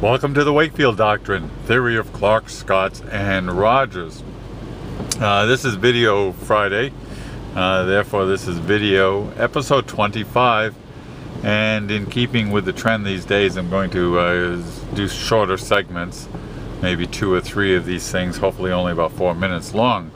Welcome to the Wakefield Doctrine, Theory of Clarke, Scott, and Rogers. This is Video Friday, therefore this is video episode 25, and in keeping with the trend these days, I'm going to do shorter segments, maybe 2 or 3 of these things, hopefully only about 4 minutes long,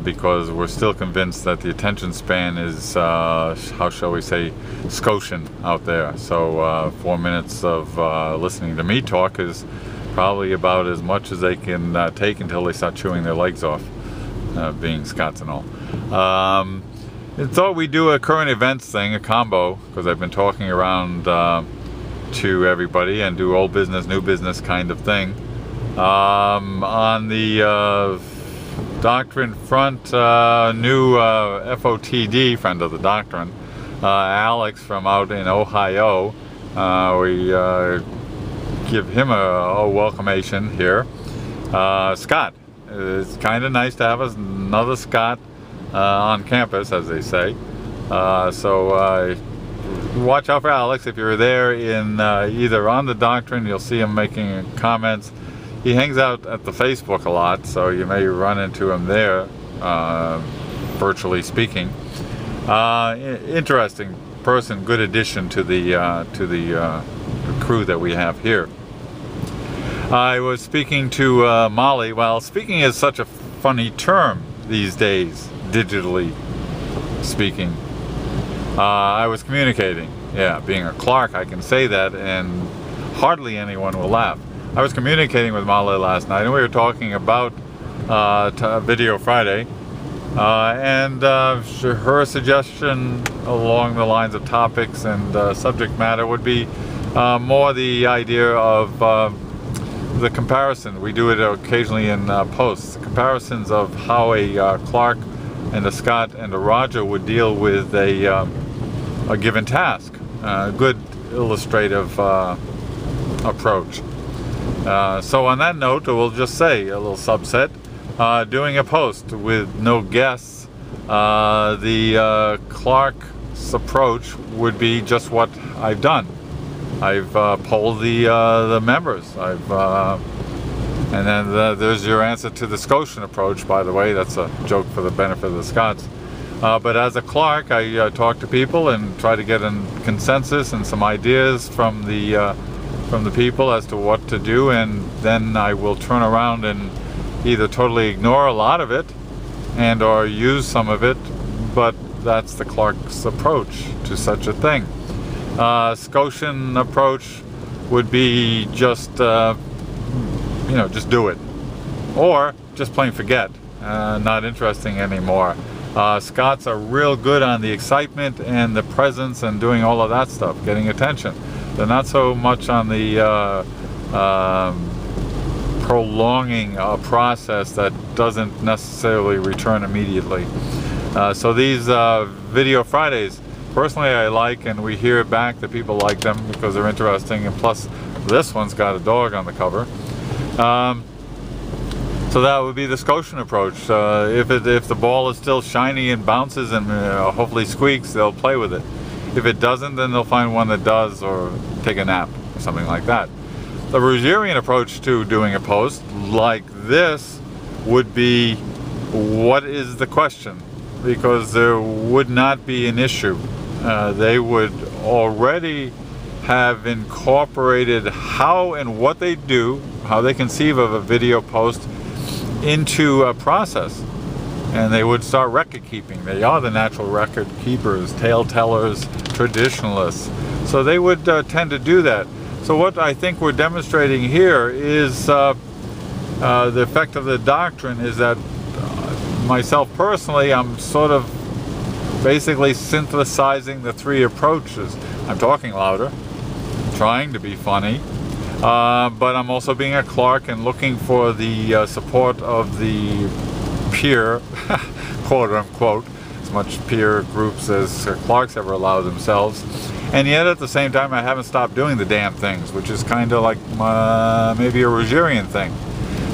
because we're still convinced that the attention span is, how shall we say, Scotian out there. So 4 minutes of listening to me talk is probably about as much as they can take until they start chewing their legs off, being Scots and all. I thought we'd do a current events thing, a combo, because I've been talking around to everybody and do old business, new business kind of thing. On the Doctrine front, new FOTD, friend of the Doctrine, Alex from out in Ohio. We give him a welcomation here. Scott, it's kind of nice to have another Scott on campus, as they say. So watch out for Alex. If you're there in either on the Doctrine, you'll see him making comments. He hangs out at the Facebook a lot, so you may run into him there, virtually speaking. Interesting person, good addition to the crew that we have here. I was speaking to Molly. Well, speaking is such a funny term these days, digitally speaking. I was communicating. Yeah, being a Clarke, I can say that, and hardly anyone will laugh. I was communicating with Molly last night, and we were talking about Video Friday, and her suggestion along the lines of topics and subject matter would be more the idea of the comparison. We do it occasionally in posts, comparisons of how a Clarke and a Scott and a Roger would deal with a given task. Good illustrative approach. So on that note, we'll just say a little subset, doing a post with no guests. The Clarke's approach would be just what I've done. I've polled the members. And then there's your answer to the Scotian approach, by the way. That's a joke for the benefit of the Scots. But as a Clarke, I talk to people and try to get a consensus and some ideas from the people as to what to do, and then I will turn around and either totally ignore a lot of it and or use some of it, but that's the Clarke's approach to such a thing. Scotian approach would be just just do it, or just plain forget, not interesting anymore. Scots are real good on the excitement and the presence and doing all of that stuff, getting attention. They're not so much on the prolonging a process that doesn't necessarily return immediately. So these Video Fridays, personally I like, and we hear back that people like them because they're interesting, and plus this one's got a dog on the cover. So that would be the Scotian approach. If the ball is still shiny and bounces and hopefully squeaks, they'll play with it. If it doesn't, then they'll find one that does, or take a nap, or something like that. The Rogerian approach to doing a post like this would be, what is the question? Because there would not be an issue. They would already have incorporated how and what they do, how they conceive of a video post into a process. And they would start record keeping. They are the natural record keepers, tale tellers, traditionalists. So they would tend to do that. So what I think we're demonstrating here is the effect of the Doctrine is that myself personally, I'm sort of basically synthesizing the 3 approaches. I'm talking louder, trying to be funny, but I'm also being a Clarke and looking for the support of the peer, quote unquote, as much peer groups as Clarke's ever allowed themselves. And yet at the same time, I haven't stopped doing the damn things, which is kind of like maybe a Rogerian thing.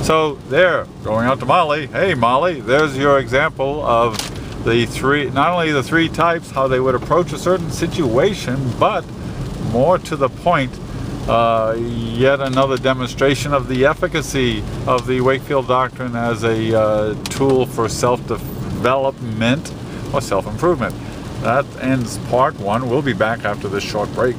So there, going out to Molly. Hey Molly, there's your example of the 3, not only the 3 types, how they would approach a certain situation, but more to the point, Yet another demonstration of the efficacy of the Wakefield Doctrine as a tool for self-development or self-improvement. That ends part one. We'll be back after this short break.